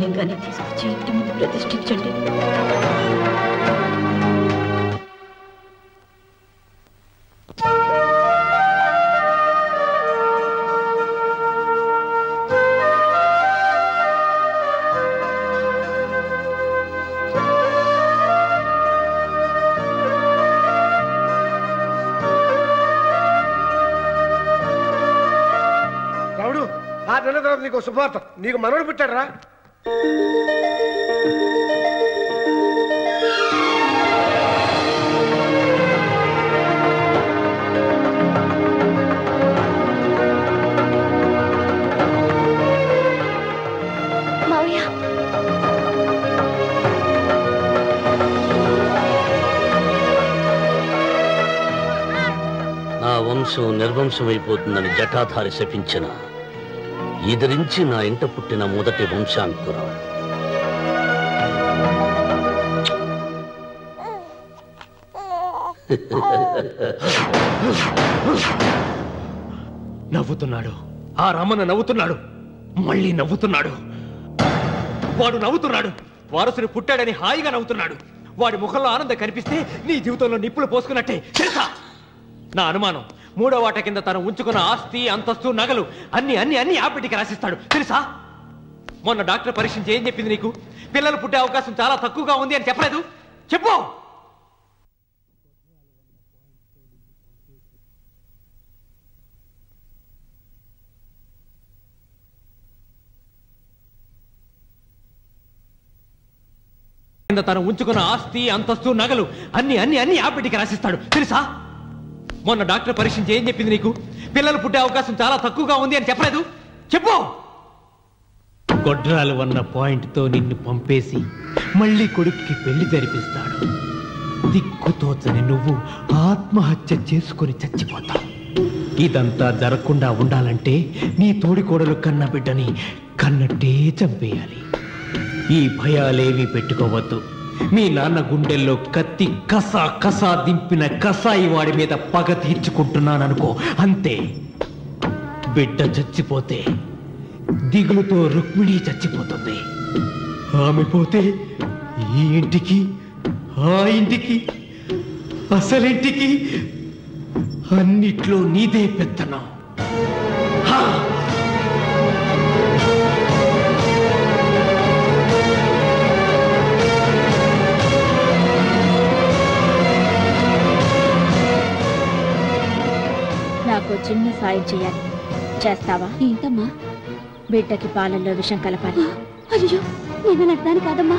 లింగాన్ని తీసుకొచ్చి ఇంటి ముందు ప్రతిష్ఠించండి. నీకు శుభవార్త, నీకు మనవడు పుట్టాడరా. నా వంశం నిర్వంశమైపోతుందని జటాధారి శపించిన ఎదిరించి నా ఇంట పుట్టిన మొదటి వంశాంకురం. నవ్వుతున్నాడు. ఆ రమణ నవ్వుతున్నాడు. మళ్ళీ నవ్వుతున్నాడు. వాడు నవ్వుతున్నాడు. వారసుని పుట్టాడని హాయిగా నవ్వుతున్నాడు. వాడి ముఖంలో ఆనందం కనిపిస్తే నీ జీవితంలో నిప్పులు పోసుకున్నట్టే. తెలుసా? నా అనుమానం మూడో వాట కింద తను ఉంచుకున్న ఆస్తి, అంతస్తు, నగలు అన్ని అన్ని అన్ని ఆ బిడ్డకి రాసిస్తాడు. తెలుసా? మొన్న డాక్టర్ పరీక్షించి ఏం చెప్పింది నీకు? పిల్లలు పుట్టే అవకాశం చాలా తక్కువగా ఉంది అని చెప్పలేదు? చెప్పు. తను ఉంచుకున్న ఆస్తి, అంతస్తు, నగలు అన్ని అన్ని అన్ని ఆ బిడ్డకి రాసిస్తాడు. తెలుసా? మొన్న డాక్టర్ పరీక్షించి ఏం చెప్పింది నీకు? పిల్లలు పుట్టే అవకాశం చాలా తక్కువగా ఉంది అని చెప్పలేదు? చెప్పు. గొడ్రాలు అన్న పాయింట్తో నిన్ను పంపేసి మళ్ళీ కొడుక్కి పెళ్లి జరిపిస్తాడు. దిక్కుతోచని నువ్వు ఆత్మహత్య చేసుకుని చచ్చిపోతావు. ఇదంతా జరగకుండా ఉండాలంటే నీ తోడికోడలు కన్న బిడ్డని కన్నట్టే చంపేయాలి. ఈ భయాలేవి పెట్టుకోవద్దు. మీ నాన్న గుండెల్లో కత్తి కసా కసా దింపిన కసాయి వాడి మీద పగ తీర్చుకుంటున్నాననుకో, అంతే. బిడ్డ చచ్చిపోతే దిగులుతో రుక్మిణి చచ్చిపోతుంది. ఆమె పోతే ఈ ఇంటికి, ఆ ఇంటికి, అసలింటికి అన్నిట్లో నీదే పెత్తనం. నాకు చిన్న సాయం చేయాలి. చేస్తావా? ఏంటమ్మా? బిడ్డకి పాలల్లో విషం కలపాలి. అయ్యో, నేను నడతాను కాదమ్మా.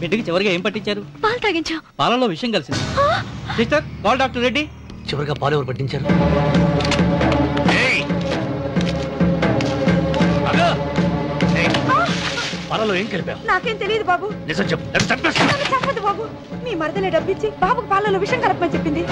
బిడ్డకి చివరిగా ఏం పట్టించారు? పాలు తాగించా. పాలలో విషయం కలిసింది. Sister, call doctor Reddy. చివరిగా పాలు ఎవరు పట్టించారు? పాలలో ఏం కలిపావు? నాకేం తెలియదు బాబు. నిజం చెప్పు. చెప్పదు బాబు. మీ మరదలే డబ్బిచ్చి బాబుకు పాలలో విషం కలపమని చెప్పింది.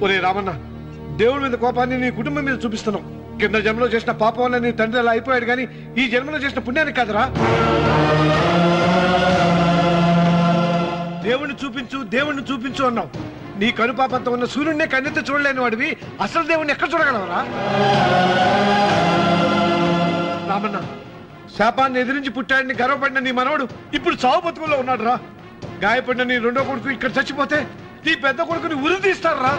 ఒరే రామన్న, దేవుడి మీద కోపాన్ని నీ కుటుంబం మీద చూపిస్తున్నావు. కింద జన్మలో చేసిన పాపం వల్ల నీ తండ్రి అలా అయిపోయాడు, కానీ ఈ జన్మలో చేసిన పుణ్యానికి కాదురా. దేవుణ్ణి చూపించు అన్నావు. నీ కనుపాపంతో ఉన్న సూర్యుడినే కన్నెత్తి చూడలేని వాడివి అసలు దేవుణ్ణి ఎక్కడ చూడగలవరా? రామన్న, శాపాన్ని ఎదిరించి పుట్టాడని గర్వపడిన నీ మనవడు ఇప్పుడు చావు బతుకుల్లో ఉన్నాడు రా. గాయపడిన నీ రెండో కొడుకు ఇక్కడ చచ్చిపోతే నీ పెద్ద కొడుకుని ఉరి తీస్తారా?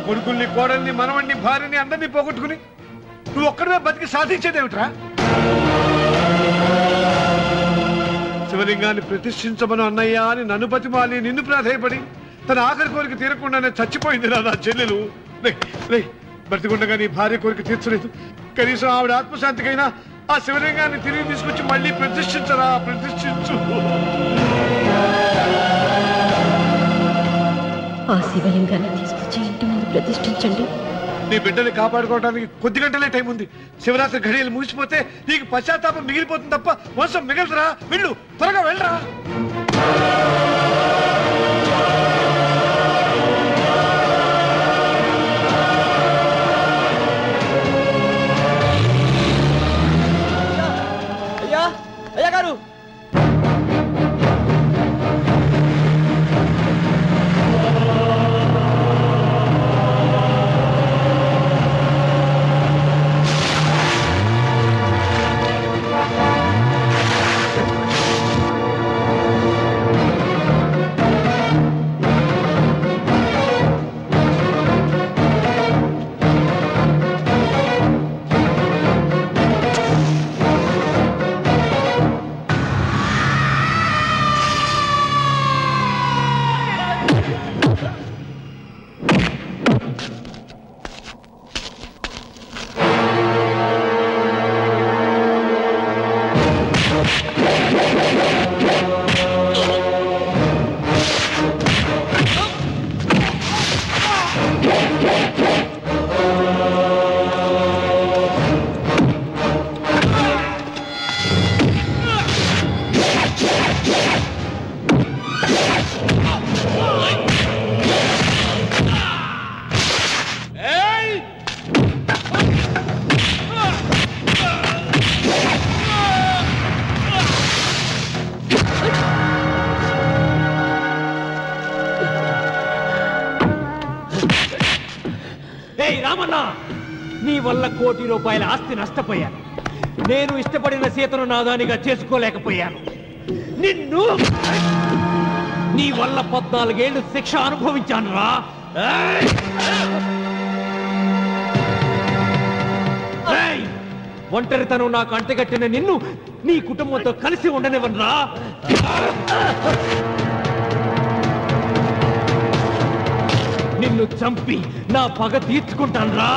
కొడుకుల్ని, కోడల్ని, మనవణ్ణి, భార్యని అందరినీ పోగొట్టుకుని నువ్వు ఒక్కడమే బతికి సాధించేదేమిట్రా? శివలింగాన్ని ప్రతిష్ఠించమను అన్నయ్యా అని నన్ను బతిమాలి నిన్ను ప్రాధేయపడి తన ఆఖరి కోరిక తీరకుండానే చచ్చిపోయింది నా చెల్లెలు. బ్రతికుండగా నీ భార్య కోరిక తీర్చలేదు. కనీసం ఆవిడ ఆత్మశాంతికైనా ఆ శివలింగాన్ని తిరిగి తీసుకొచ్చి మళ్ళీ ప్రతిష్ఠించరా, ప్రతిష్ఠించు. ఆ శివలింగాన్ని తీసుకొచ్చి ఇంటి ముందు ప్రతిష్ఠించండి. నీ బిడ్డని కాపాడుకోవడానికి కొద్ది గంటలే టైం ఉంది. శివరాత్రి ఘడియలు ముగిసిపోతే నీకు పశ్చాత్తాపం మిగిలిపోతుంది తప్ప వంశం మిగలదురా. వెళ్ళు, త్వరగా వెళ్ళరా. అయ్యా గారు, రామన్నా, నీ వల్ల ₹1 కోటి ఆస్తి నష్టపోయాను. నేను ఇష్టపడిన సీతను నాదానిగా చేసుకోలేకపోయాను. నిన్ను నీ వల్ల 14 ఏళ్ళు శిక్ష అనుభవించాను రా. ఒంటరితనం నాకు అంటగట్టిన నిన్ను నీ కుటుంబంతో కలిసి ఉండనివ్వనురా. నిన్ను చంపి నా పగ తీర్చుకుంటాను రా.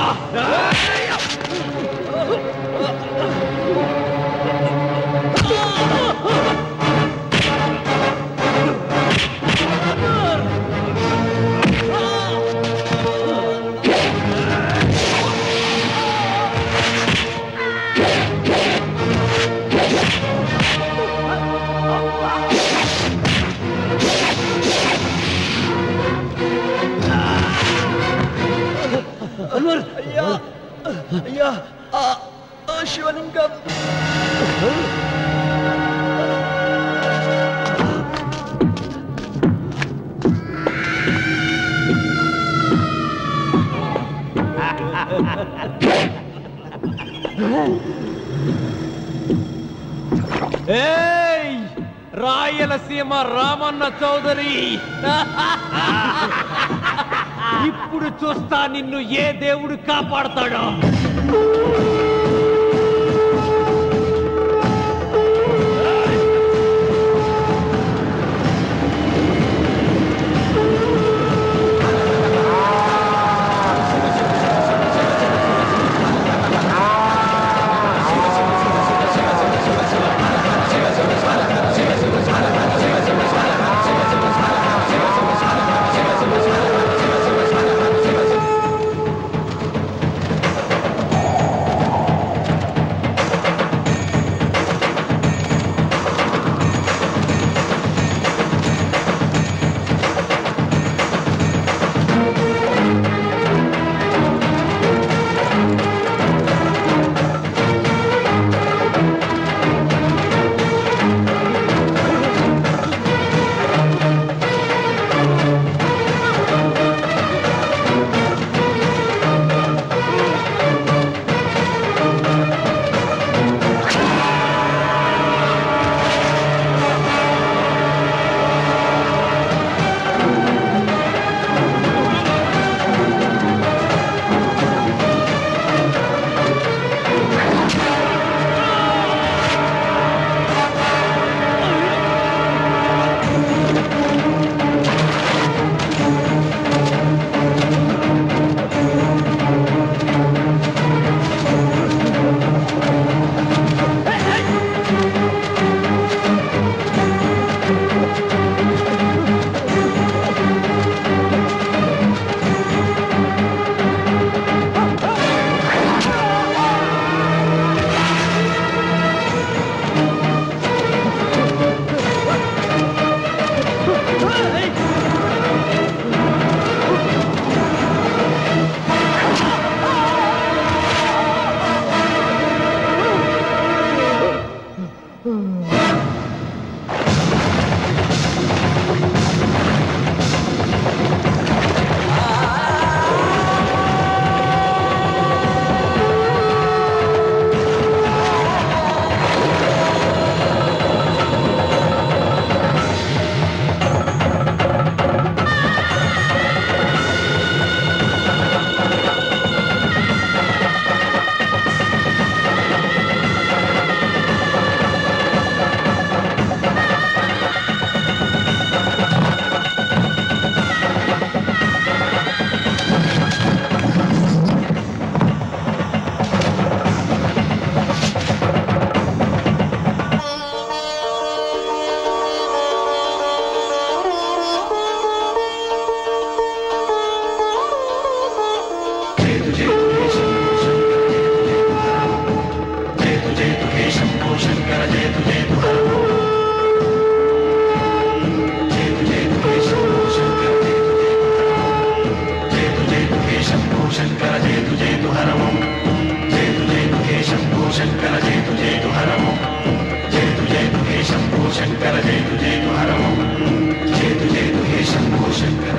అయ్యా అయ్యా, శివలింగం. ఏయ్, రాయలసీమ రామన్న చౌదరి, ఇప్పుడు చూస్తా నిన్ను ఏ దేవుడు కాపాడతాడో.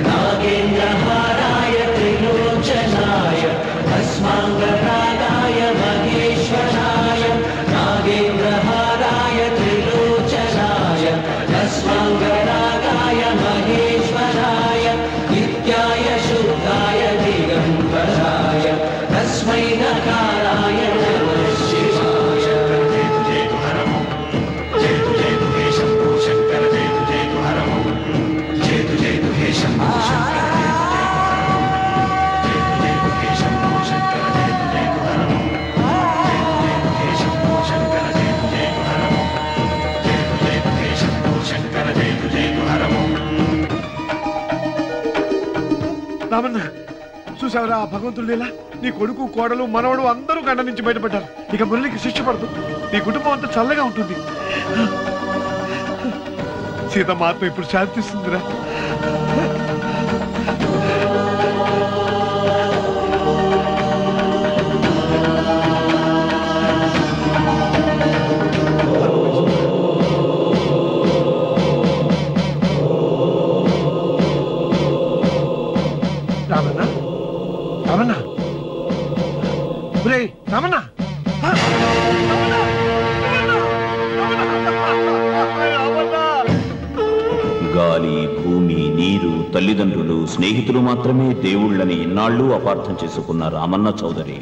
नागेन्द्रहाराय त्रिलोचनाय अस्माङ्गरागाय महेश्वराय नागेन्द्रहाराय त्रिलोचनाय अस्माङ्गरागाय महेश्वराय नित्याय शुद्धाय दिगम्बराय तस्मै नकाराय नमः शिवाय రామన్న చూసావరా భగవంతుడు లీలా నీ కొడుకు కోడలు మనవడు అందరూ గండ నుంచి బయటపడ్డారు ఇక మురళికి శిక్ష పడదు నీ కుటుంబం అంతా చల్లగా ఉంటుంది సీతమ్మ ఆత్మ ఇప్పుడు శాంతిస్తుందిరా గాలి భూమి నీరు తల్లిదండ్రులు స్నేహితులు మాత్రమే దేవుళ్ళని ఇన్నాళ్ళు అపార్థం చేసుకున్న రామన్న చౌదరి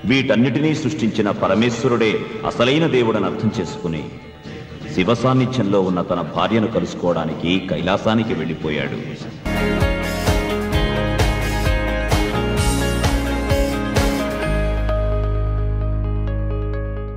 వీటన్నిటినీ సృష్టించిన పరమేశ్వరుడే అసలైన దేవుడని అర్థం చేసుకుని శివ సాన్నిధ్యంలో ఉన్న తన భార్యను కలుసుకోవడానికి కైలాసానికి వెళ్ళిపోయాడు.